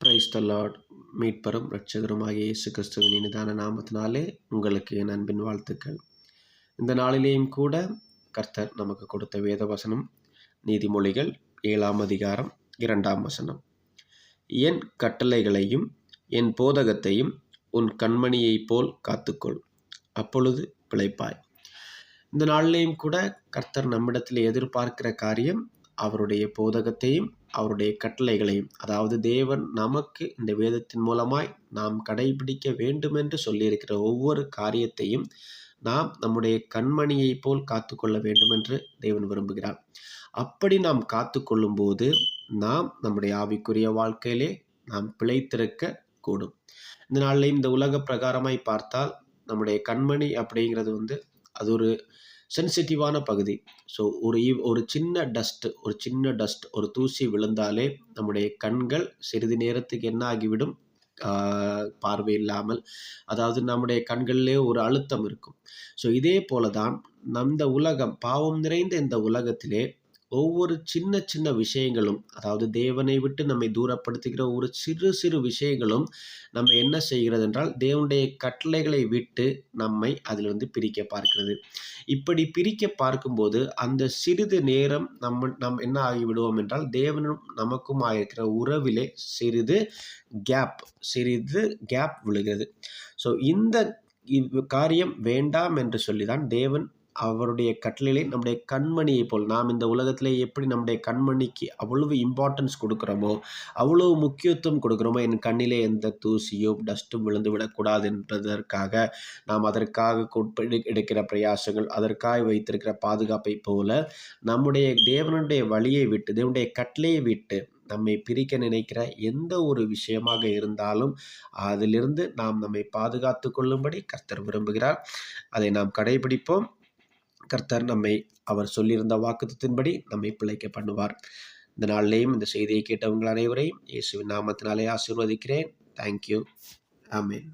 Praise the Lord. மீட்பரும் இரட்சகருமாகிய இயேசு கிறிஸ்துவின் இனிதான நாமத்தினாலே உங்களுக்கு என் அன்பின் வாழ்த்துக்கள். இந்த நாளிலேயும் கூட கர்த்தர் நமக்கு கொடுத்த வேத வசனம் நீதிமொழிகள் 7ஆம் அதிகாரம் 2ஆம் வசனம். என் கட்டளைகளையும் என் போதகத்தையும் உன் கண்மணியைப் போல் காத்துக்கொள், அப்பொழுது பிழைப்பாய். இந்த நாளிலேயும் கூட கர்த்தர் நம்மிடத்தில் எதிர்பார்க்கிற காரியம் அவருடைய போதகத்தையும் அவருடைய கட்டளைகளையும், அதாவது தேவன் நமக்கு இந்த வேதத்தின் மூலமாய் நாம் கடைபிடிக்க வேண்டும் என்று சொல்லியிருக்கிற ஒவ்வொரு காரியத்தையும் நாம் நம்முடைய கண்மணியை போல் காத்துக்கொள்ள வேண்டும் என்று தேவன் விரும்புகிறார். அப்படி நாம் காத்துக்கொள்ளும் போது நாம் நம்முடைய ஆவிக்குரிய வாழ்க்கையிலே நாம் பிழைத்திருக்க கூடும். இந்த நாளில் இந்த உலக பிரகாரமாய் பார்த்தால் நம்முடைய கண்மணி அப்படிங்கிறது அது ஒரு சென்சிட்டிவான பகுதி. ஸோ ஒரு சின்ன டஸ்ட் ஒரு தூசி விழுந்தாலே நம்முடைய கண்கள் சிறிது நேரத்துக்கு என்ன ஆகிவிடும், பார்வை இல்லாமல், அதாவது நம்முடைய கண்களிலே ஒரு அழுத்தம் இருக்கும். ஸோ இதே போல தான் இந்த உலகம், பாவம் நிறைந்த இந்த உலகத்திலே ஒவ்வொரு சின்ன சின்ன விஷயங்களும், அதாவது தேவனை விட்டு நம்மை தூரப்படுத்துகிற ஒரு சிறு சிறு விஷயங்களும் நம்ம என்ன செய்கிறது என்றால் தேவனுடைய கட்டளைகளை விட்டு நம்மை அதில் பிரிக்க பார்க்கிறது. இப்படி பிரிக்க பார்க்கும்போது அந்த சிறிது நேரம் நம்ம என்ன ஆகிவிடுவோம் என்றால் தேவனும் நமக்கும் ஆகியிருக்கிற உறவிலே சிறிது கேப் விழுகிறது. ஸோ இந்த காரியம் வேண்டாம் என்று சொல்லிதான் தேவன் அவருடைய கட்டளையிலே நம்முடைய கண்மணியை போல், நாம் இந்த உலகத்திலே எப்படி நம்முடைய கண்மணிக்கு அவ்வளவு இம்பார்ட்டன்ஸ் கொடுக்குறோமோ, அவ்வளவு முக்கியத்துவம் கொடுக்குறோமோ, என் கண்ணிலே எந்த தூசியோ டஸ்ட்டும் விழுந்து விடக்கூடாது என்பதற்காக நாம் அதற்காக எடுக்கிற பிரயாசங்கள், அதற்காக வைத்திருக்கிற பாதுகாப்பை போல நம்முடைய தேவனுடைய வழியை விட்டு, தேவனுடைய கட்டளையை விட்டு நம்மை பிரிக்க நினைக்கிற எந்த ஒரு விஷயமாக இருந்தாலும் அதிலிருந்து நாம் நம்மை பாதுகாத்து கொள்ளும்படி கர்த்தர் விரும்புகிறார். அதை நாம் கடைபிடிப்போம். கர்த்தர் நம்மை அவர் சொல்லியிருந்த வாக்குத்தத்தின்படி நம்மை பிழைக்க பண்ணுவார். இந்த நாளிலேயும் இந்த செய்தியை கேட்டவங்கள் அனைவரையும் இயேசுவின் நாமத்தினாலே ஆசீர்வதிக்கிறேன். தேங்க்யூ. ஆமென்.